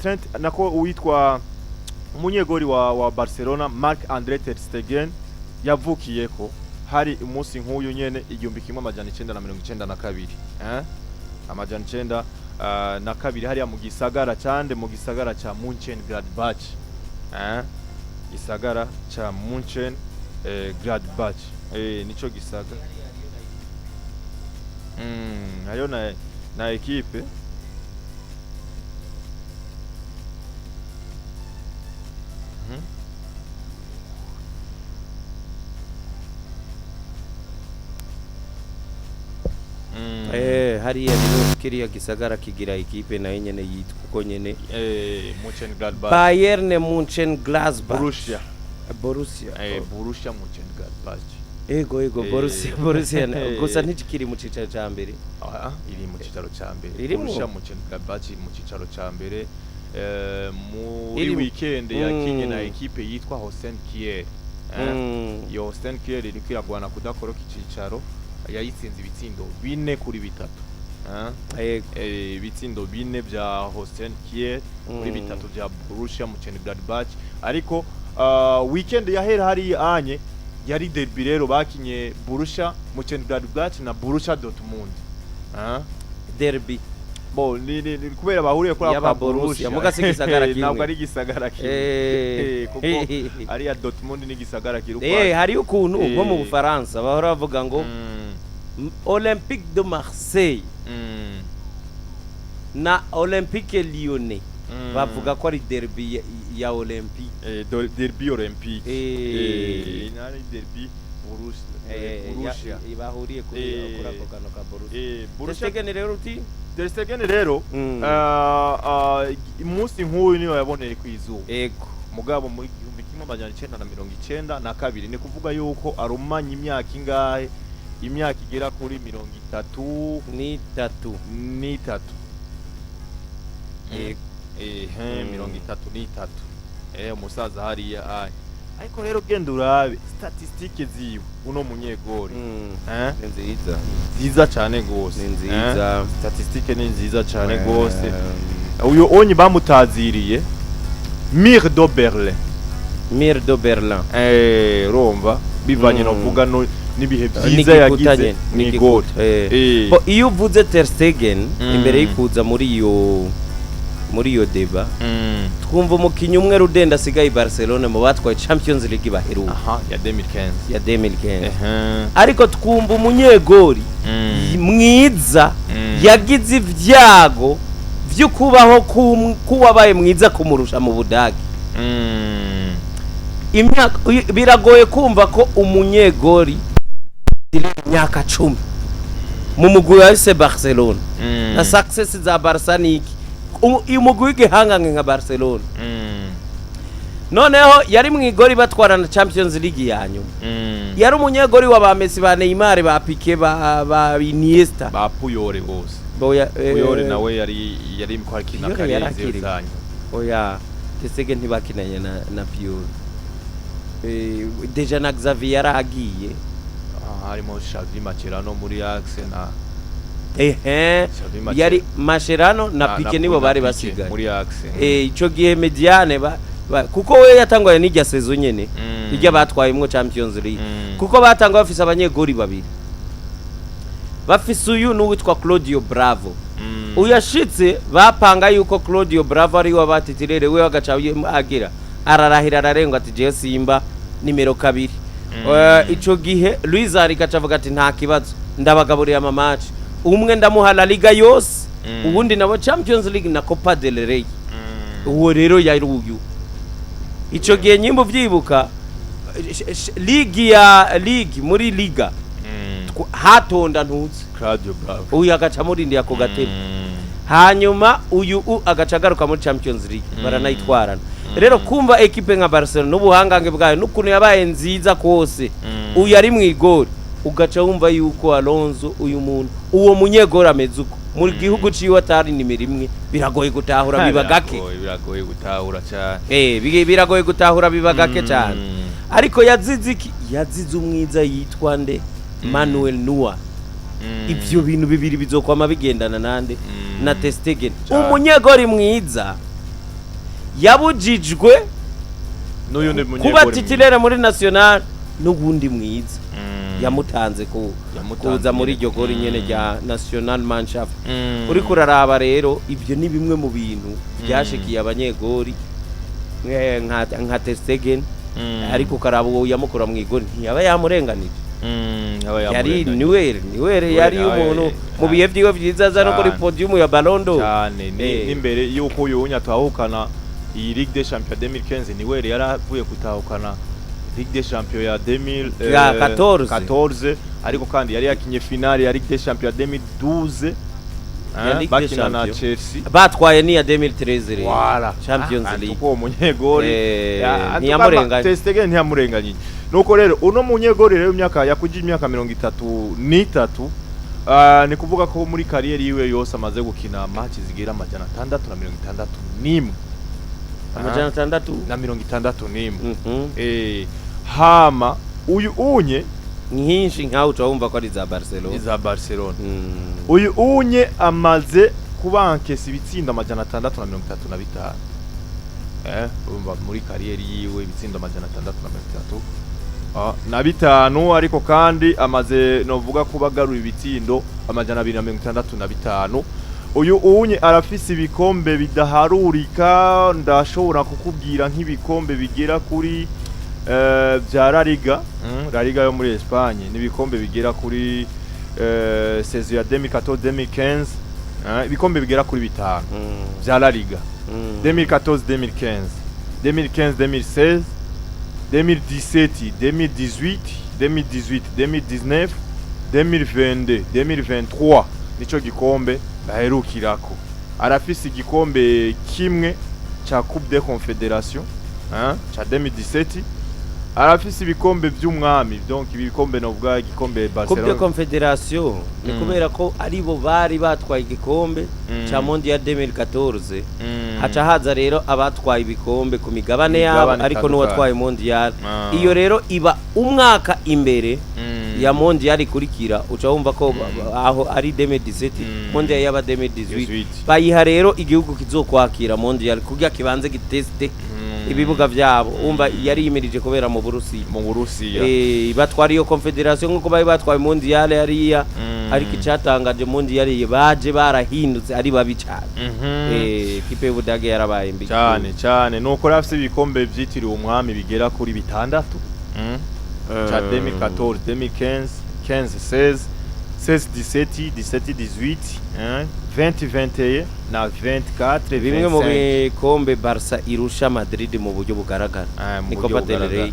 Trent nako uwitwa umunyegori wa Barcelona Marc-André ter Stegen yavukiyeko hari umunsi nk'uyu nyene 1992 amajana 9 na kabiri hariya mu gisagara cande mu gisagara ca Mönchengladbach gisagara ca Mönchengladbach nico gisagara ayo na ekipe hariya rero kiriya gisagara kigira ekipe nayo nyene yitwa uko nyene Mönchengladbach Bayern Mönchengladbach Borussia Mönchengladbach ego Borussia gusa ntikiri mu cicaro ca mbere iri mu cicaro ca mbere Borussia Mönchengladbach mu cicaro ca mbere muri weekend yakinye na ekipe yitwa Holstein Kiel yo Holstein Kiel iri kwiragwana kudakoroka icicaro yayitsinze ibitsindo 4-3 ibitsindo 4 bya Holstein Kiel kuri 3 bya Borussia Mönchengladbach ariko weekend yahera hari anye yari derby rero bakinye Borussia Mönchengladbach na Borussia Dortmund derby ni kubera bahuriye kuri aba Borussia mugasi gisagara kimwe ntabwo ari gisagara kimwe kuko ari ya Dortmund ni gisagara kiruko hari ukuntu nko mu Bufaransa bahora bavuga ngo Olympique de Marseille na Olympique Lyonnais bavuga ko ari derby ya Olympique derby Olympique nari derby Borussia ibahuriye kuri ako kano ka Borussia Ter Stegen rero umunsi nk'uyu niyo yaboneye ku izuba mugabo mu 1992 ni kuvuga yuko arumanye imyaka ingahe imyaka igera kuri 33 umusaza hariya ariko rero genda urabe statistique ziwe uno munyegori nziza cyane gose statistique ni nziza cyane gose uyo onye bamutaziriye Mir do Berlin romba bivanye no vuga no nibihe byiza yagize ni gol iyo uvuze Ter Stegen imbere y'ikuza muri iyo deba twumva umukinyi umwe rudenda asigaye Barcelona mu batwaye Champions League baheruka ya 2015 ariko twumva umunyegori mwiza yagize ivyago vyo kubaho kuwabaye mwiza kumurusha mu Budage imyaka biragoye kumva ko umunyegori imyaka 10 mu mugwi wa FC Barcelona na success za Barca niki umugwi w'igihanganye nka Barcelona noneho yari mwigori batwarana Champions League yanyu yari umunyegori wa ba Messi ba Neymar ba Piqué ba Iniesta ba Puyol bose Puyol nawe yari kwakina kareze zanyu oya Tesege ntibakinanye na Puyol deja na Xavi yaragiye harimo Xavi Mascherano muri Arsenal yari Mascherano na Piqué nibo bari basigaye muri Arsenal ico gihe Mediane kuko we yatangwaye n'ijya sezo nyene ijya batwayemwo Champions League kuko batangwa bafise abanyegori babiri bafise uyu n'uwitwa Claudio Bravo uyashitse bapanga yuko Claudio Bravo ari wabatitirere we wagaca agira ararahira ararenga ati je Simba nimero 2 ico gihe Luis Enrique avuga ati nta kibazo ndabagaburiye ama match umwe ndamuha La Liga yose ubundi nabo Champions League na Copa del Rey uwo rero yari uyu ico gihe nyimbo vyibuka Ligue muri Liga hatonda ntuzi Claudio Bravo uyu agaca muri ndi yako gatebe hanyuma uyu agaca garuka muri Champions League baranayitwarana rero kumva equipe nka Barcelona n'ubuhangange bwayo n'ukuntu yabaye nziza kose uyu ari mwigori ugaca wumva yuko Alonso uyu muntu uwo munyegora amezuko mu gihugu ciwe atari nimero 1 biragoye gutahura bibagake biragoye gutahura cyane biragoye gutahura bibagake cyane ariko yazize umwiza yitwa nde Manuel Neuer ivyo bintu bibiri bizokwama bigendana nande na Ter Stegen. Umunyegori mwiza yabujijwe n'uyundi munyegori kuba titulaire muri national n'ubundi mwiza yamutanze kuza muri iryo gori nyene rya national Mannschaft. Uri kuraraba rero ivyo ni bimwe mu bintu byashikiye abanyegori nka Ter Stegen, ariko karaba uwo yamukura mu igori ntiyaba yamurenganije. Yari niwere yari umuntu mu bihe vyiwe vyiza za no kuri podium ya Ballon d'Or cyane. N'imbere yuko uyu twahukana iyi Ligue des Champions 2015 niwere yaravuye gutahukana Ligue des Champions ya 2014 ariko kandi yari yakinye finale ya Ligue des Champions 2012 bakina na Chelsea batwaye ni ya 2013 voilà Champions League. Uko munyegori ntiyamurenganye Ter Stegen ntiyamurenganye. Nuko rero uno munyegori rero imyaka yakujije imyaka 33 ni kuvuga ko muri kariyeri yiwe yose amaze gukina match zigira amajana 661 amajana 661 hama uyu unye nyinshi nkaho utawumva ko ari za Barcelona uyu unye amaze kubankesa ibitsindo amajana 635 urumva muri kariyeri yiwe ibitsindo amajana 635 ariko kandi amaze novuga kubagarura ibitsindo amajana 265. Uyu unye arafise ibikombe bidaharurika, ndashobora kukubwira nk'ibikombe bigera kuri bya La Liga yo muri Espagne, n'ibikombe bigera kuri saison ya 2014-2015, ibikombe bigera kuri 5 bya La Liga. 2014-2015, 2015-2016, 2017-2018, 2018-2019, 2022-2023 nico gikombe baherukirako. Arafise igikombe kimwe cha Coupe des Confédérations cha 2017, arafise ibikombe by'umwami, donc ibikombe novuga igikombe Barcelona Coupe des Confédérations ni kubera ko aribo bari batwaye igikombe cha Mondial 2014 haca haza rero abatwaye ibikombe ku migabane yabo, ariko no watwaye Mondial iyo rero iba umwaka imbere ya Mondial ikurikira. Uca wumva ko aho ari 2017 Mondial yaba 2018 bayiha rero igihugu kizokwakira Mondial kugira kibanze giteste ibibuga byabo. Umva yari yimirije kubera mu Burusiya batwara iyo Confederation nkuko bari batwaye Mondial yariya, ariko icyatangaje Mondial baje barahindutse ari babi cyane. Kipe y'Ubudage yarabaye mbi cyane nuko rafise ibikombe byitiriwe umwami bigera kuri 6 cha 2014, 2015, 15-16, 16-17, 17-18, 20-21 na 24, bimwe mu bikombe Barca irusha Madrid mu buryo bugaragara. Ni Copa del Rey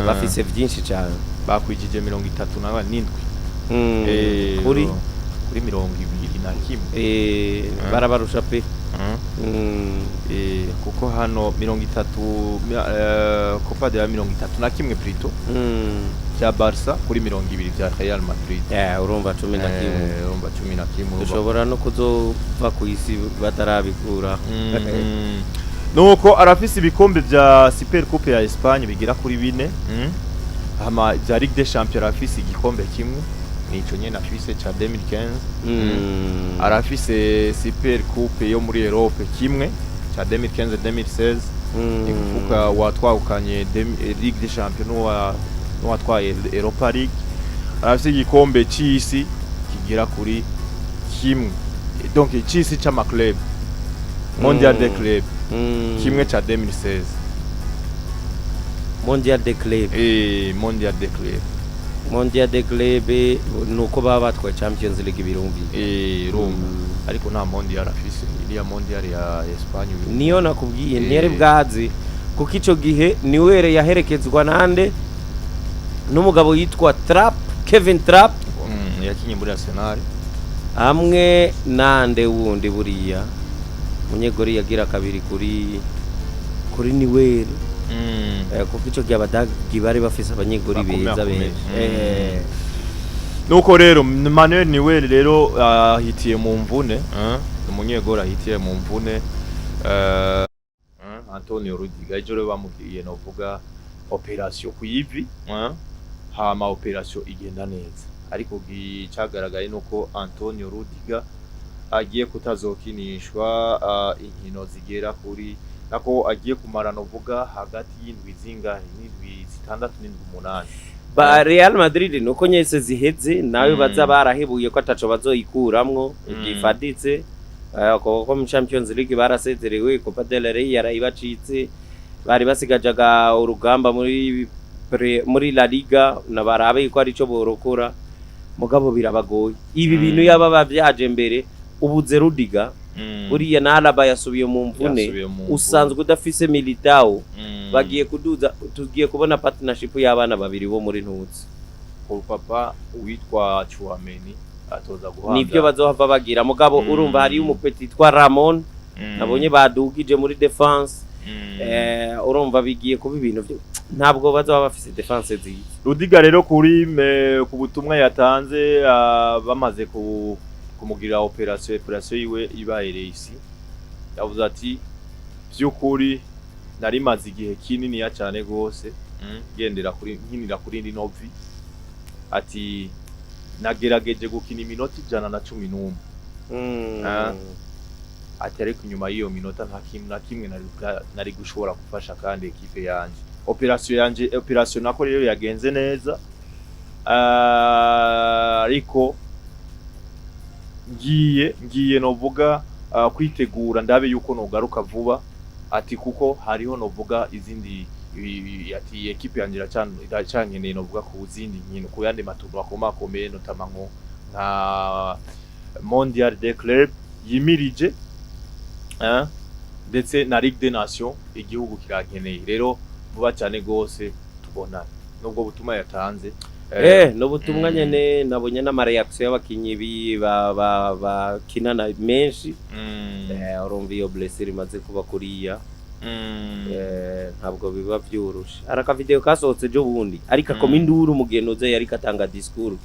bafise byinshi cyane, bakwijije 37 kuri 21 barabarusha pe. Kuko hano 30 Copa del Rey 31 plutôt cya Barca kuri 20 bya Real Madrid. Urumva 11 ushobora no kuzova ku isi batarabikura. Nuko arafise ibikombe bya Super Coupe ya Espagne bigira kuri 4 hama bya Ligue des Champions arafise igikombe kimwe nico nyene afise cha 2015. Arafise Super Coupe yo muri Europe kimwe cha 2015-2016 ikuvuka watwahukanye Ligue des Champions no watwaye Europa League. Arafise igikombe c'isi kigira kuri kimwe, donc c'isi cha club Mondial des clubs kimwe cha 2016 Mondial des clubs Mondial des clubs Mondial des clubs nuko baba batwaye Champions League birumbi rumba, ariko nta Mondial afise. Iriya Mondial ya Espagne niyo nakubwiye ntiyari bwazi, kuko ico gihe niwere yaherekezwa nande n'umugabo yitwa Kevin Trapp yakinye muri Arsenal hamwe nande wundi buriya munyegori yagira kabiri kuri niwere. Kuko ico gihe abadagi bari bafise abanyegori beza benshi. Nuko rero Manuel Neuer rero ahitiye mu mvune, umunyegori ahitiye mu mvune. Antonio Rudiger ijoro bamubwiye novuga operation ku ivi, hama operation igenda neza. ariko gicagaragaye nuko Antonio Rudiger agiye kutazokinishwa inkino zigera kuri nako agiye kumara novuga hagati y'indwi zingahe n'indwi zitandatu n'indwi umunani. Ba Real Madrid nuko nyese ziheze nawe baza barahebuye ko ataco bazoyikuramwo gifaditse ko mu Champions League barasezerewe Copa del Rey yarayibacitse bari basigajaga urugamba muri La Liga na barabe ko ari cyo borokora mugabo birabagoye ibi bintu yaba bavyaje mbere ubuze Rudiger buriya na Alaba yasubiye mu mvune usanzwe udafise Militao bagiye kuduza tugiye kubona partnership y'abana babiri bo muri Ntutsi ko papa witwa Chouameni atoza guhanga nibyo bazohava bagira mugabo urumva hari umupeti twa Ramon nabonye badugije muri defense urumva bigiye kuba ibintu ntabwo bazoba bafise defense nziza. Rudiger rero kuri ku butumwa yatanze bamaze kumugirira operation yiwe ibaye isi yavuze ati byukuri nari maze igihe kinini ya cyane gose gendera kuri nkinira kuri ndi Novi ati nagerageje gukina iminota 111 ati ariko nyuma y'iyo minota nta kintu na kimwe nari gushobora gufasha kandi equipe yanje operation nako rero yagenze neza ariko ngiye novuga kwitegura ndabe yuko nogaruka vuba ati kuko hariho novuga izindi ati equipe yanje iracankeneye novuga ku zindi nkino ku yandi matungo akomakomeye notamanko nka Mondial des Clubs yimirije ndetse na Ligue des Nations igihugu kirankeneye rero vuba cyane gose tubona nubwo butuma yatanze no butumwa nyene nabonye na reaction y'abakinyi bakinana menshi urumva iyo blessure imaze kuba kuriya ntabwo biba byorushe araka video kasohotse jo bundi ariko akoma induru mugenoze yari katanga discours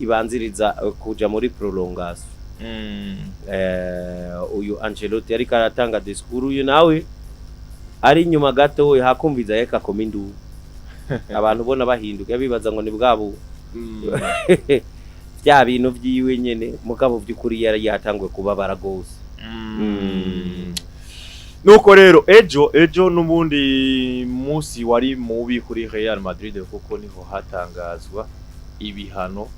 ibanziriza kuja muri prolongation uyu Ancelotti yari karatanga discours uyu nawe ari nyuma gato hakumviza yeka akoma induru abantu bona bahinduka bibaza ngo ni bwabo bya bintu byiwe nyene mugabo byukuri yari yatangwe kubabara gose. Nuko rero ejo nubundi musi wari mubi kuri Real Madrid kuko niho hatangazwa ibihano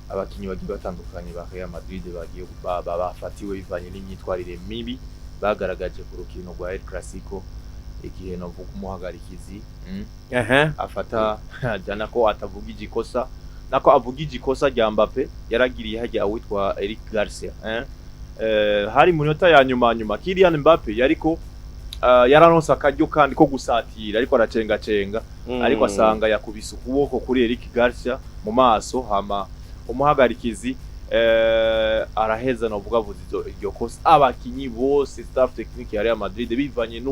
abakinyi bagiye batandukanye ba Real Madrid bagiye bafatiwe bivanye n'imyitwarire mibi bagaragaje ku rukino rwa El Clasico igihe novuga umuhagarikizi afata jana ko atavuga igikosa nako avuga igikosa rya Mbappe yaragiriye hajya witwa Eric Garcia hari munota ya nyuma Kylian Mbappe yariko yararonsa akaryo kandi ko gusatira ariko aracenga ariko asanga yakubise ukuboko kuri Eric Garcia mu maso hama umuhagarikizi araheza novuga vuzizo iryo kosa abakinyi bose staff technique ya Real Madrid bivanye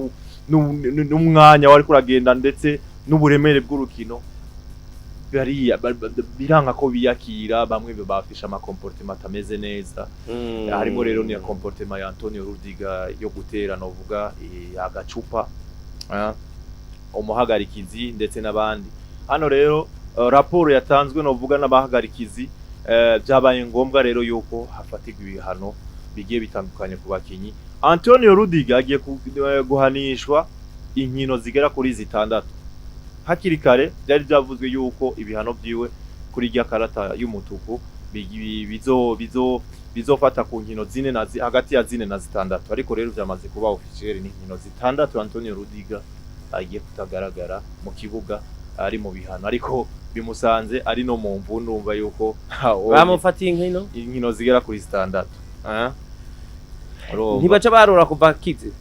n'umwanya wari kuragenda ndetse n'uburemere bw'urukino biranga ko biyakira bamwe bafisha ama comportement ameze neza harimo rero ni comportement ya Antonio Rudiger yo gutera novuga agacupa umuhagarikizi ndetse n'abandi hano rero raporo yatanzwe novuga n'abahagarikizi byabaye ngombwa rero yuko hafatirwa ibihano bigiye bitandukanye ku bakinyi. Antonio Rudiger agiye guhanishwa inkino zigera kuri 6 hakiri kare byari byavuzwe yuko ibihano byiwe kuri rya karata y'umutuku bizofata ku nkino zine hagati ya 4 na 6 ariko rero byamaze kuba officiel ni nkino 6 Antonio Rudiger agiye kutagaragara mu kibuga ari mu bihano ariko bimusanze ari no mu mvu ndumva yuko bamufatiye inkino zigera kuri 6 ntibaca barora kuva kize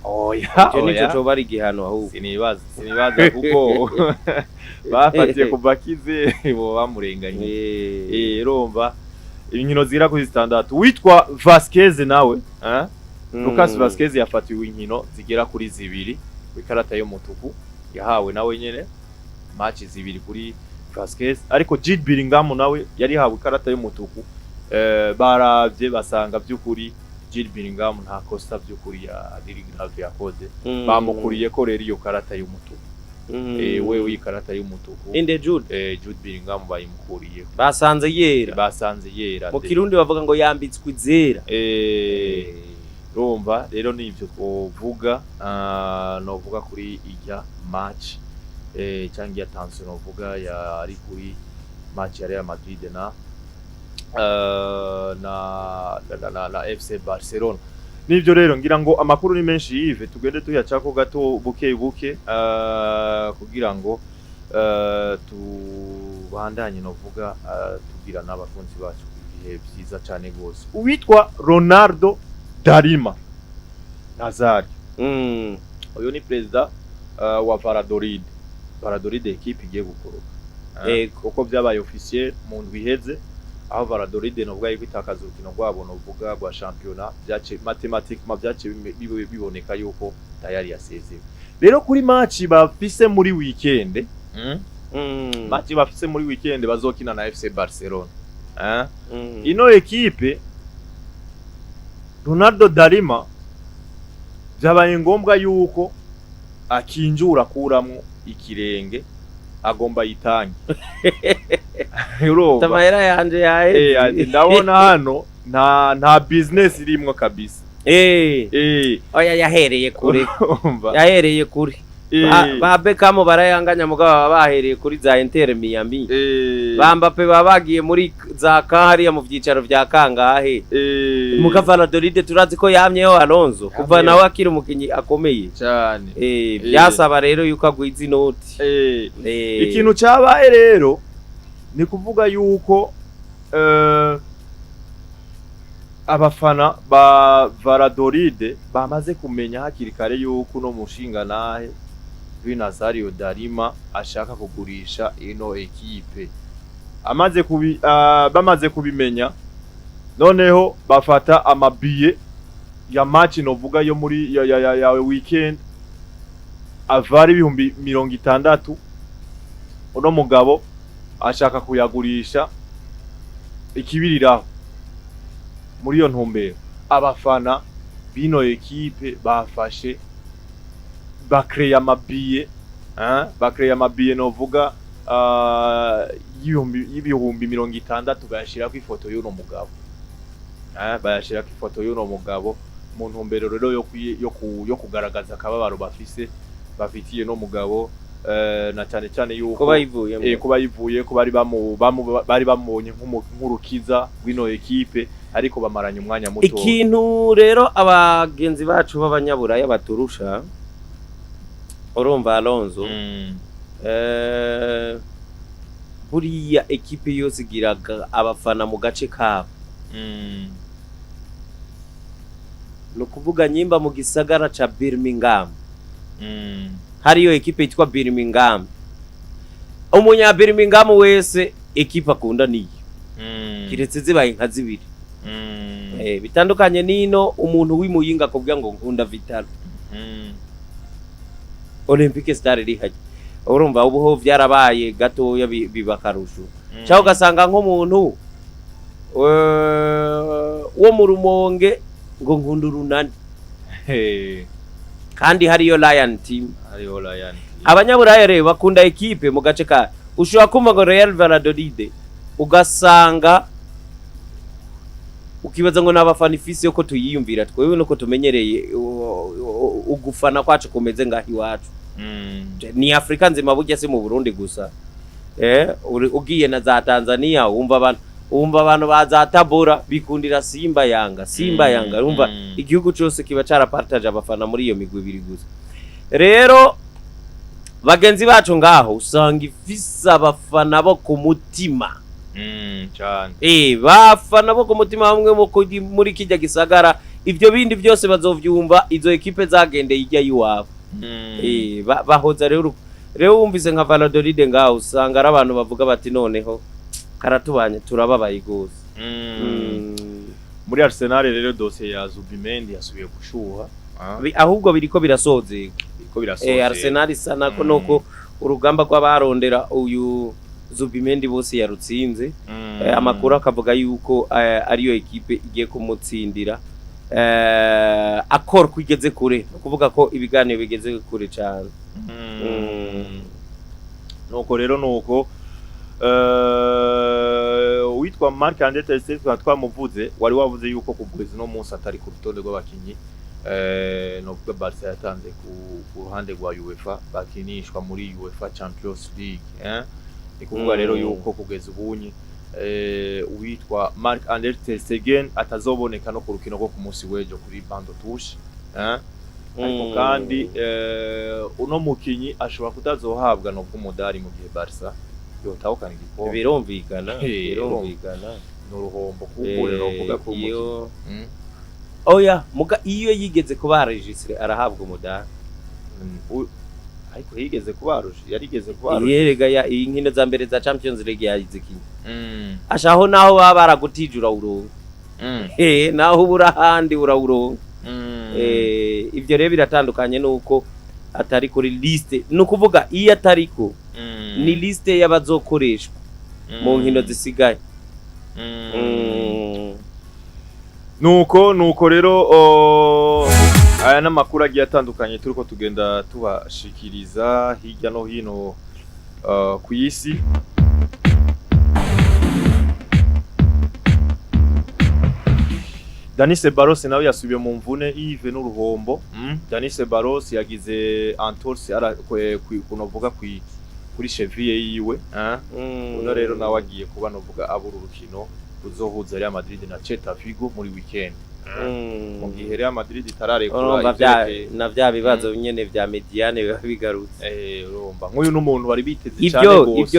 oya nico cyo bari gihano ahubwo sinibaza kuko bafatiye kuva kize bo bamurenganye urumva inkino zigera kuri 6 witwa Vasquez nawe Lucas Vasquez yafatiwe inkino zigera kuri 2 kwikarata yo mutuku yahawe nawe nyene match 2 kuri Vasquez ariko Jude Bellingham nawe yari hawe ikarata yo mutuku baravye basanga byukuri Jude Bellingham nta kosa byukuri ya Adrien Grave yakoze bamukuriye ko rero iyo karata y'umutuku wewe ikarata y'umutuku inde Jude Jude Bellingham bayimukuriye basanze yera mu kirundi bavuga ngo yambitswe izera urumva rero nivyo twovuga novuga kuri ijya match cyangwa attention novuga ya ari kuri match ya Real Madrid na FC Barcelona. Nivyo rero ngira ngo amakuru ni menshi yive tugende tuyacako gato buke kugira ngo tubandanye novuga tugira n'abakunzi bacu ibihe byiza cyane gose. Uwitwa Ronaldo Darima Nazari uyu ni president wa Valladolid equipe igiye gukoroka kuko byabaye officiel mu ndwi iheze aho Valladolid novuga yuko itakaza urukino rwabo novuga rwa championnat byace mathematiquement byace biboneka yuko tayari yasezewe. Rero kuri match bafise muri weekend match bafise muri weekend bazokina na FC Barcelona ino equipe Ronaldo Darima byabaye ngombwa yuko akinjura kuramwo ikirenge agomba yitange urumva tamayera yanje yae ndabona hano nta business irimwo kabisa oya yahereye kuri ba Beckham barayanganya mugabo bahereye kuri za Inter Miami ba Mbappe babagiye muri za kahariya mu vyicaro vya kangahe mu Valladolid turazi ko yamyeho Alonso kuva nawe akiri umukinyi akomeye cyane byasaba rero yuko agwiza inoti ikintu cyabaye rero ni kuvuga yuko abafana ba Valladolid bamaze kumenya hakiri kare yuko no mushinga nahe Nazario Darima ashaka kugurisha ino equipe bamaze kubimenya noneho bafata amabiye ya match novuga yo muri ya weekend avari 60 uno mugabo ashaka kuyagurisha ikibiriraho muri iyo ntumbero abafana bino equipe bafashe bakreya amabiye novuga y'ibihumbi 60 bayashira ku ifoto y'uno mugabo mu ntumbero rero yo kugaragaza akababaro bafitiye no mugabo na cyane yuko bayivuye ko bari bamubonye nk'urukiza rw'ino equipe ariko bamaranye umwanya muto. Ikintu rero abagenzi bacu b'abanyaburaya baturusha urumva Alonso buriya equipe yose igiraga abafana mu gace kabo no kuvuga nyimba mu gisagara ca Birmingham hariyo equipe yitwa Birmingham umunya Birmingham wese equipe akunda niyo kiretse zibaye nka zibiri bitandukanye nino umuntu w'imuyinga akubwira ngo nkunda Vital Olympique Star rihaje urumva ubuho vyarabaye gato bibakarusho cyangwa ugasanga nk'umuntu wo mu Rumonge ngo nkunda Urunani kandi hariyo Lion Team abanyaburaya rero bakunda equipe mu gace ka ushobora kumva ngo Real Valladolid ugasanga ukibaza ngo nabafana ifisi yo ko tuyiyumvira twewe nuko tumenyereye ugufana kwacu kumeze ngahi wacu ni Afrika nzima burya si mu Burundi gusa ugiye na za Tanzania umva abantu bazatabura bikundira Simba Yanga urumva igihugu cyose kiba carapartage abafana muri iyo migwi ibiri gusa rero bagenzi bacu ngaho usanga ifisa abafana bo ku mutima cyane bafana bo ku mutima bamwe muri kijya gisagara ibyo bindi byose bazovyumva izo equipe zagendeye ijya yiwabo bahoza rero wumvise nka Valladolid ngaho usanga ari abantu bavuga bati noneho karatubanye turababaye gose muri Arsenal rero dossier ya Zubimendi yasubiye gushuha ahubwo biriko birasoze Arsenal sana ko noko urugamba rw'abarondera uyu Zubimendi bose yarutsinze amakuru akavuga yuko ariyo equipe igiye kumutsindira akora kwigeze kure no kuvuga ko ibiganiro bigeze kure cyane. Nuko rero nuko witwa Marc André ter Stegen twamuvuze wari wavuze yuko kugwiza no munsi atari ku rutonde rw'abakinyi no bwa Barca yatanze ku ruhande rwa UEFA bakinishwa muri UEFA Champions League ni kuvuga rero yuko kugeza ubunye witwa Marc André ter Stegen atazoboneka no ku rukino rwo ku munsi w'ejo kuri Bando Touche ariko kandi uno mukinyi ashobora kutazohabwa no bw'umudari mu gihe Barca yotahukana igikombe. Birumvikana n'uruhombo kumbure no kuvuga ko iyo oya muga iyo yigeze kuba registre arahabwa umudari ariko yigeze kubarusha yarigeze kubarusha yerega ya inkino za mbere za Champions League yazikinye ashaho naho baba baragutijura urongo naho burahandi urawurongo ivyo rero biratandukanye nuko atari kuri liste no kuvuga iyo atariko ni liste y'abazokoreshwa mu nkino zisigaye. nuko rero aya n'amakuru agiye atandukanye turiko tugenda tubashikiriza hirya no hino ku isi. Dani Ceballos nawe yasubiye mu mvune Yves n'uruhombo. Dani Ceballos yagize entorse kunovuga kuri cheville yiwe uno rero nawe agiye kuba novuga abura urukino ruzohuza Real Madrid na Celta Vigo muri weekend. Mu gihe Real Madrid itararekura na bya bibazo nyene vya Mediane biba bigarutse urumva nk'uyu n'umuntu bari biteze cyane gose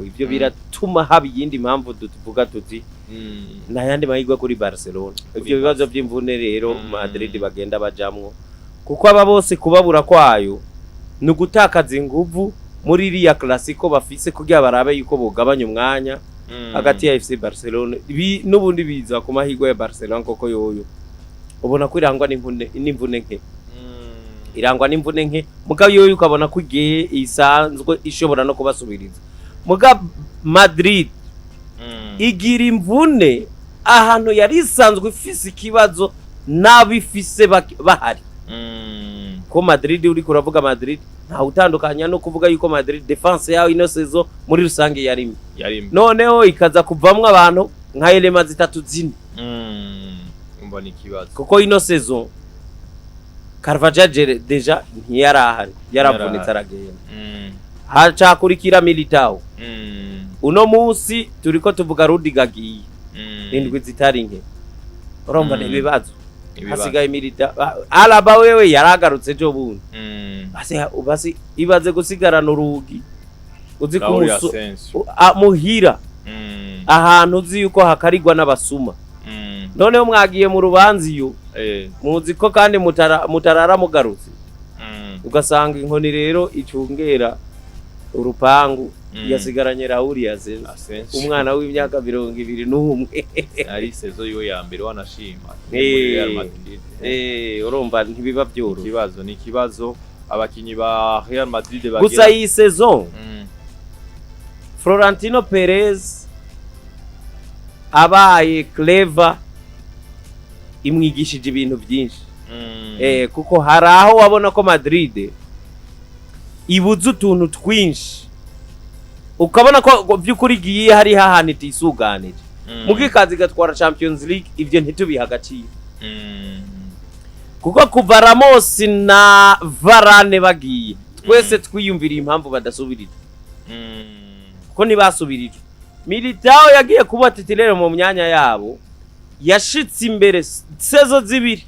ibyo biratuma haba yindi mpamvu tuvuga tuti na yandi mahigwa kuri Barcelona. Ibyo bibazo by'imvune rero Madrid bagenda bajamwo kuko aba bose kubabura kwayo no gutakaza inguvu muri iriya classico bafise kugira barabe yuko bogabanya umwanya hagati ya FC Barcelona n'ubundi biza ku mahigwa ya Barcelona koko yoyo ubona ko irangwa n'imvune nke irangwa n'imvune nke mugabo yoyo ukabona ko igihe isanzwe ishobora no kubasubiriza mugabo Madrid igira imvune ahantu yari isanzwe ifise ikibazo n'abifise bahari ko Madrid uri kuravuga Madrid nta utandukanya no kuvuga yuko Madrid defense yawe ino sezo muri rusange yarimo noneho ikaza kuvamwa abantu nka elema zitatu zine umva ni kibazo kuko ino sezo Carvajal deja ntiyarahari yaravunitse aragenda haca kurikira Militao uno munsi turiko tuvuga Rudiger agiye indwi zitari nke urumva n'ibibazo hasigaye Militao Alaba wewe yaragarutse ejo bundi basi ibaze gusigarana urugi uzi kumuso muhira ahantu uzi yuko hakarigwa n'abasuma noneho mwagiye mu rubanziyo muzi ko kandi mutarara mugarutse ugasanga inkoni rero icungera urupangu yasigaranye Raúl Asensio umwana w'imyaka 21 ari sezo yo ya mbere wanashima urumva ntibiba byoro ni kibazo abakinyi ba Real Madrid bagira gusa iyi saison Florentino Perez abaye clever imwigishije ibintu byinshi kuko hari aho wabona ko Madrid ibuze utuntu twinshi ukabona ko by'ukuri giye hari hahani tisuganije mugikazi gatwara Champions League ivyo ntitubiha agaciro kuko kuva Ramos na Varane bagiye twese twiyumvira impamvu badasubirije ko ntibasubirije Militao yagiye kuba titulaire mu myanya yabo yashitse imbere sezo zibiri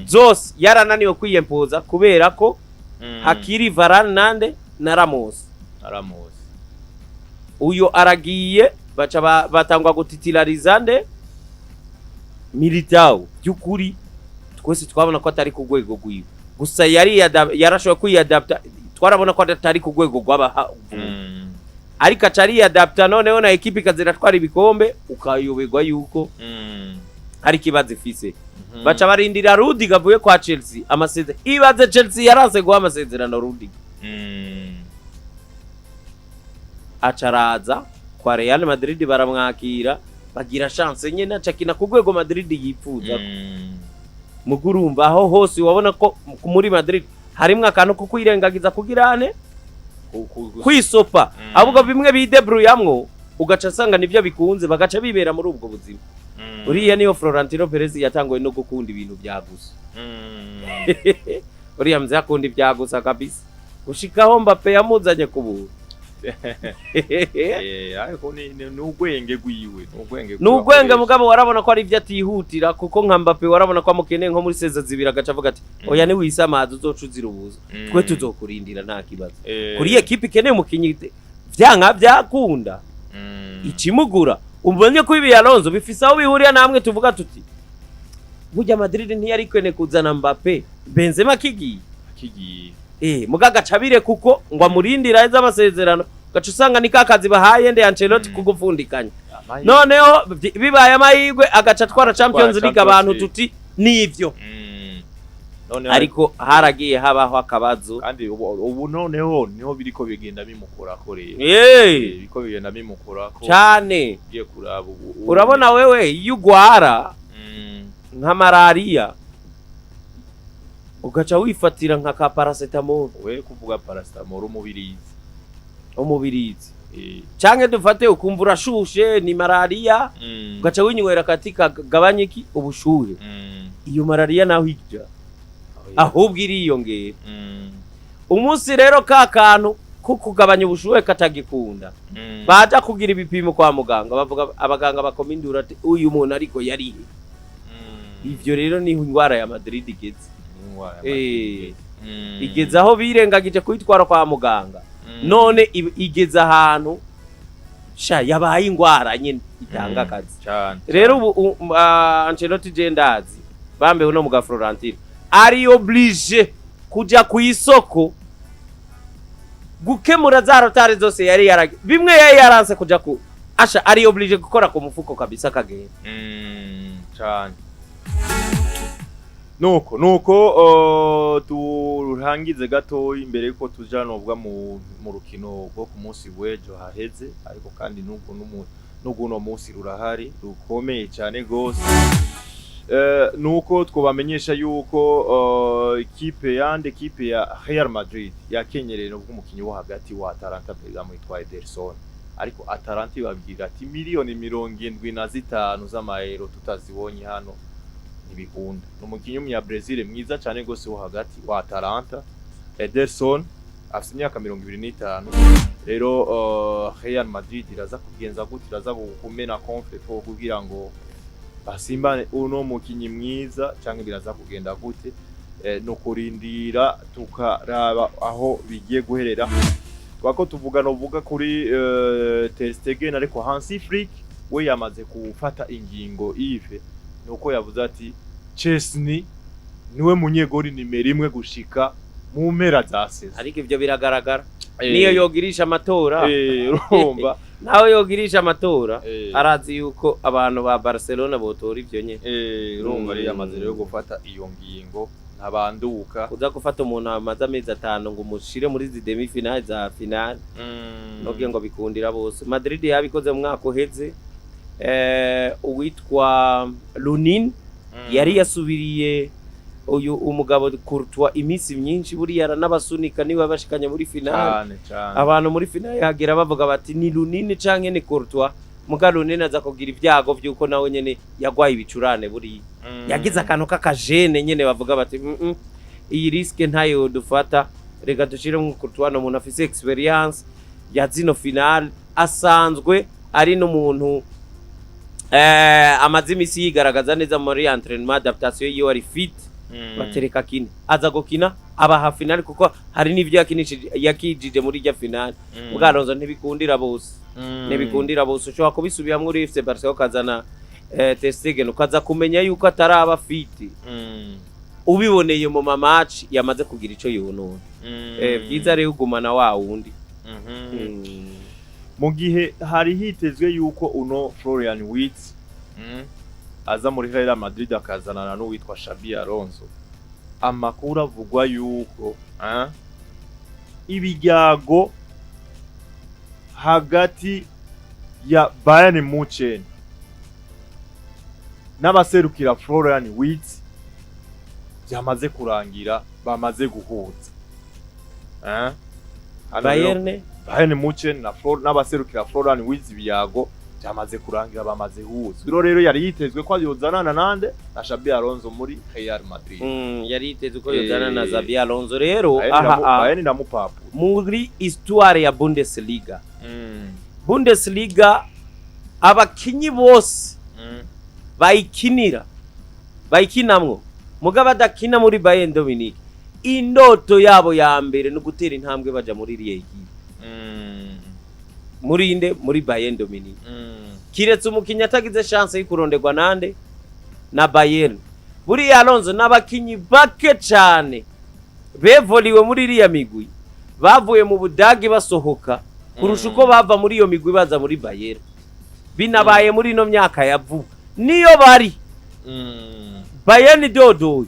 zose yarananiwe kwiyempoza kubera ko hakiri Varane nande na Ramos uyo aragiye baca batangwa gutitulariza nde Militao by'ukuri twese twabona ko atari ku rwego rwiwe gusa yarashoboye kwiyadapta twarabona ko atari ku rwego rw'aba ariko acari adapta noneho na equipe kazira twara ibikombe ukayoberwa yuko hari kibazo ifise baca barindira Rudiger avuye kwa Chelsea amasezerano ibaze Chelsea yaranse guha amasezerano Rudiger acaraza kwa Real Madrid baramwakira bagira chance nyene acakina ku rwego Madrid yifuza mugurumva aho hose wabona ko muri Madrid harimwe akantu ko kwirengagiza kugirane kwisopa ahubwo bimwe bidebruyamwo ugaca sanga nivyo bikunze bagaca bibera muri ubwo buzima uriya niyo Florentino Perez yatangoye no gukunda ibintu byagusa uriya mze akunda ibyagusa kabisa gushikaho Mbappe yamuzanye kubu ariko ni ugwenge gwiwe n'ugwenge mugabo warabona ko ari ibyo atihutira kuko nka Mbappe warabona ko amukeneye nko muri seza zibira agaca avuga ati oya ni wisamaza uzocuzira ubuza twe tuzokurindira nta kibazo kuri equipe ikeneye umukinyi vyanka byakunda ikimugura ubonye ko ibi Alonso bifise aho bihuriya namwe tuvuga tuti burya Madrid ntiyari kwene kuzana Mbappe Benzema kigiye mugaga cabire kuko ngo amurindira iza amasezerano gacu usanga ni kakazi bahaye nde Ancelotti kugufundikanya noneho bibaye amahirwe agaca twara Champions League abantu tuti nivyo ariko haragiye habaho akabazo kandi ubu noneho niho biriko bigenda bimukora ko rero biriko bigenda bimukora ko cyane giye kuraba urabona wewe iyo ugwara nka malaria ugaca wifatira nka ka paracetamol we kuvuga paracetamol umubirizi canke dufate ukumva urashushe ni malaria ugaca winywera katika gabanye ki ubushuhe iyo malaria naho ijya ahubwo iriyongera umunsi rero ka kantu ko kugabanya ubushuhe katagikunda baja kugira ibipimo kwa muganga bavuga abaganga bakomindura ati uyu muntu ariko yarihe ivyo rero ni ingwara ya Madrid igeze igeze aho birengagije kwitwara kwa muganga none igeze ahantu sha yabaye ingwara nyine itanga akazi rero ubu Ancelotti Gendazi bambeho no muga Florentino ari oblige kuja ku isoko gukemura za rotare zose yari bimwe yaranse kuja ku asha ari oblige gukora ku mufuko kabisa kagenda cyane nuko turangize gato imbere yuko tuja nobwa mu rukino rwo ku munsi w'ejo haheze ariko kandi nuko no munsi rurahari rukomeye cyane gose nuko twobamenyesha yuko equipe ya Real Madrid yakenyereye no bw'umukinyi wo hagati wa Atalanta Bergamo yitwa Ederson ariko Atalanta babwira ati miliyoni 75 z'amayero tutazibonye hano nibikunda n'umukinyi w'umunya Brazil mwiza cyane gose wo hagati wa Atalanta Ederson afite imyaka 25 rero Real Madrid iraza kugenza gute iraza kumena conflict kugira ngo basimbane uno mukinyi mwiza cyangwa biraza kugenda gute no kurindira tukaraba aho bigiye guherera bako tuvuga kuri Ter Stegen ariko Hansi Flick we yamaze gufata ingingo Yves nuko yavuze ati Chesney niwe munyegori nimero 1 gushika mu mpera za season ariko ivyo biragaragara niyo yogirisha amatora urumva nawe yogirisha amatora arazi yuko abantu ba Barcelona botora ivyo nye urumva ari yamaze rero gufata iyo ngingo ntabanduka uza gufata umuntu amaze amezi 5 ngo umushire muri zi demi finale za finale nogiye ngo bikundira bose Madrid yabikoze mu mwaka uheze uwitwa Lunin yari yasubiriye uyu umugabo Courtois iminsi myinshi buri yaranabasunika niwe bashikanye muri finale abantu muri finale hagera bavuga bati ni Lunin canke ni Courtois muga Lunin aza kugira ibyago byuko nawe nyene yagwaye ibicurane buri yagize akantu kakajene nyene bavuga bati iyi risk ntayo dufata rega dushire mu Courtois no muntu afise experience ya zino finale asanzwe ari no muntu amazimisi yigaragaza neza muri entraînement adaptation yiwe ari fit batereka kine aza gukina abaha finale kuko hari n'ivyo yakijije muri rya finale ubwaronzo ntibikundira bose ushobora kubisubiramwe muri FC Barcelona kazana Ter Stegen ukaza kumenya yuko ataraba fit ubiboneye mu match yamaze kugira ico yonona byiza rero ugumana wa wundi mu gihe hari hitezwe yuko uno Florian Wirtz aza muri Real Madrid akazanana n'uwitwa Xabi Alonso amakuru avugwa yuko ibijyago hagati ya Bayern Munchen n'abaserukira Florian Wirtz byamaze kurangira bamaze guhuza Bayern Munchen na n'abaserukira Florian Wirtz biyago byamaze kurangira bamaze huza. Rero yari yitezwe ko yozanana nande na Xabi Alonso muri Real Madrid. Yari yitezwe ko yozanana na Xabi Alonso rero Bayern na mupapu muri histoire ya Bundesliga. Bundesliga abakinyi bose bayikinamwo mugaba badakina muri Bayern Dominique. Indoto yabo ya mbere no gutera intambwe baja muri Real. Muri Bayern Dominique. Kiretse umukinya atagize chance y'ikuronderwa nande na Bayern. Buri Alonso n'abakinyi bake cyane bevoliwe muri iriya migwi bavuye mu Budagi basohoka kurusha uko bava muri iyo migwi baza muri Bayern. Binabaye muri no myaka ya vuba niyo bari Bayern dodo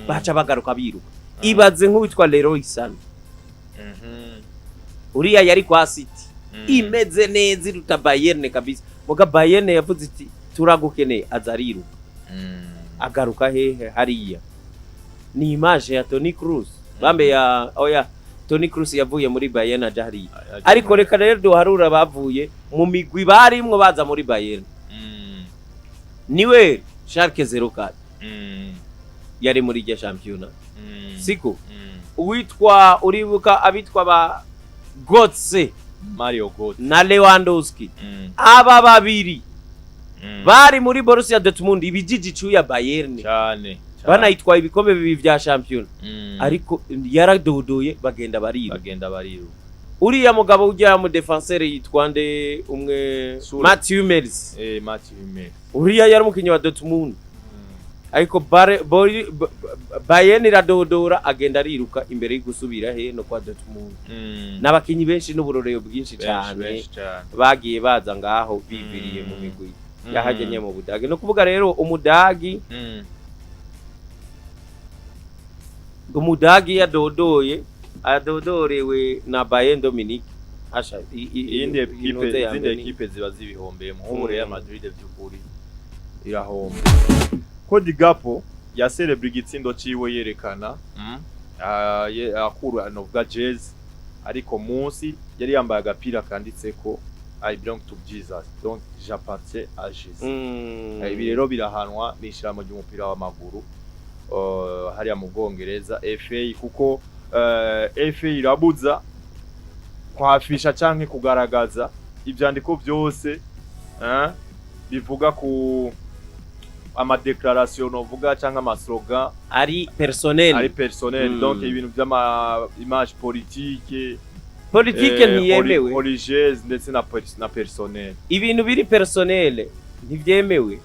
baca bagaruka biruka. Ibaze nk'uwitwa Leroy Sané. Uriya yari kwa City imeze neza iruta Bayern kabisa. Muga Bayern yavuze iti turagukeneye azariruka. Agaruka hehe hariya. Ni image ya Toni Kroos. Bambe ya Toni Kroos yavuye muri Bayern aja hariya. Ariko reka rero duharura bavuye mu migwi barimwo baza muri Bayern. Niwe Schalke 04. Yari muri ya championnat. Siko. Uitwa uribuka abitwa ba Götze, Mario Götze na Lewandowski. Aba babiri bari muri Borussia Dortmund ibijiji cuya Bayern cyane. Banayitwaye ibikombe bibi vya champion. Ariko yaradodoye bagenda bariru. Uriya mugabo ujya mu defenseur yitwa nde umwe Matthew Hummels. Matthew Hummels. Uriya yari umukinyi wa Dortmund. Ariko Bayern iradodora agenda ariruka imbere y'igusubira he no kwa Dortmund. N'abakinyi benshi n'uburorero bwinshi cyane bagiye baza ngaho biviriye mu migwi yahagenye mu Budagi. No kuvuga rero Umudagi adodorewe na Bayern Dominique. Asha inde equipe ziba zibihombe mu Real Madrid by'ukuri irahombe. Cody Gakpo ya celebrate igitsindo ciwe yerekana akuru anovuga jazz ariko munsi yari yambaye agapira kanditseko I belong to Jesus, donc j'appartiens à Jésus. Ibi rero birahanwa n'ishiramo ry'umupira w'amaguru hariya mu Bwongereza FA kuko FA irabuza kwafisha canke kugaragaza ivyandiko byose bivuga ku ama declaration novuga cyangwa ama slogan ari personnel donc ibintu by'ama image politique ntiyemewe religieuse ndetse na personnel. Ibintu biri personnel ntivyemewe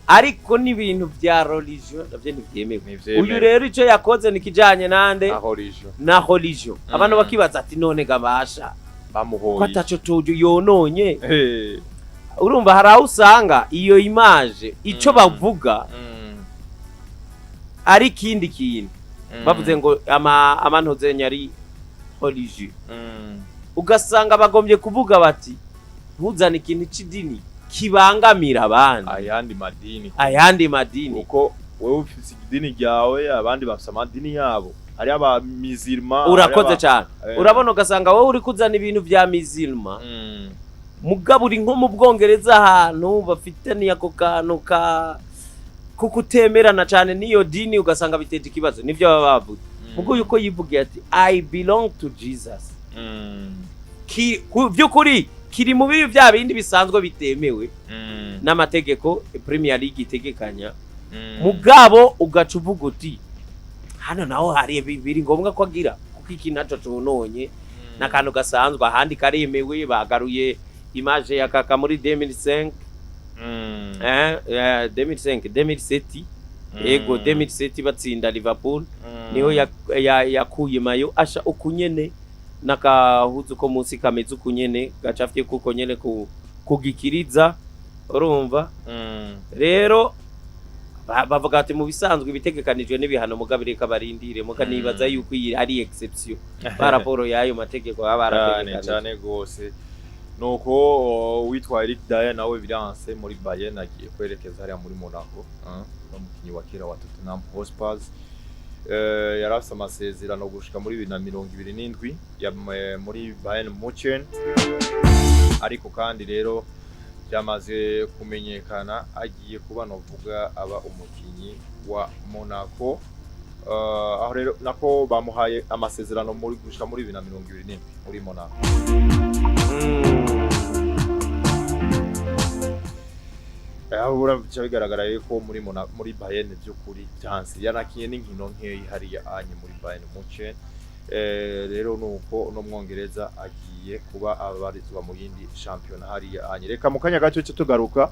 ariko n'ibintu bya religion navyo ntivyemewe. Uyu rero ico yakoze nikijanye nande na religion. Abantu bakibaza ati none gabasha bamuhoye kwataco tuju yononye. Urumva haraho usanga iyo image ico bavuga ari kindi kintu bavuze ngo amantoze nyari religieux. Ugasanga bagombye kuvuga bati ntuzane ikintu c'idini kibangamira abandi ayandi madini uko wewe ufite idini ryawe abandi bafite amadini yabo ari aba musulman. Urakoze cyane. Urabona ugasanga wowe uri kuzana ibintu vya musulman mugabo uri nko mu Bwongereza ahantu bafitaniye ako kantu kukutemerana cyane niyo dini ugasanga biteje ikibazo nivyo baba bavuze. Mugo yuko yivugiye ati I belong to Jesus. Byukuri kiri mu bibi bya bindi bisanzwe bitemewe n'amategeko Premier League itegekanya. Mugabo ugaca uvuga uti hano naho hari bibiri ngombwa ko agira kuko iki naco tunonye nakantu gasanzwe ahandi karemewe. Bagaruye image ya Kaka muri 2005 2007 ego 2007 batsinda Liverpool niho yakuye mayo asha ukunyene nakahuzu ko munsi kameze ukunyene gacafye kuko nyene kugikiriza. Urumva rero bavuga ati mu bisanzwe bitegekanijwe n'ibihano mugabire kabarindire muka nibaza yuko ari exception paraporo yayo mategeko y'abarategekanye cyane gose. Nuko witwa Eric Dyer nawe biranse muri Bayern agiye kwerekeza hariya muri Monaco. Umukinyi wa kera wa Tottenham Hotspur yarafise amasezerano gushika muri 2027 muri Bayern Munchen, ariko kandi rero byamaze kumenyekana agiye kuba novuga aba umukinyi wa Monaco. Aho rero nako bamuhaye amasezerano muri gushika muri 2027 muri Monaco. Ahura bigaragara yuko muri Bayern by'ukuri byanse yanakiye n'inkino nkeyi hariya anye muri Bayern Munchen. Rero nuko no mwongereza agiye kuba abarizwa mu yindi champion hariya anye. Reka mu kanya gato cyo tugaruka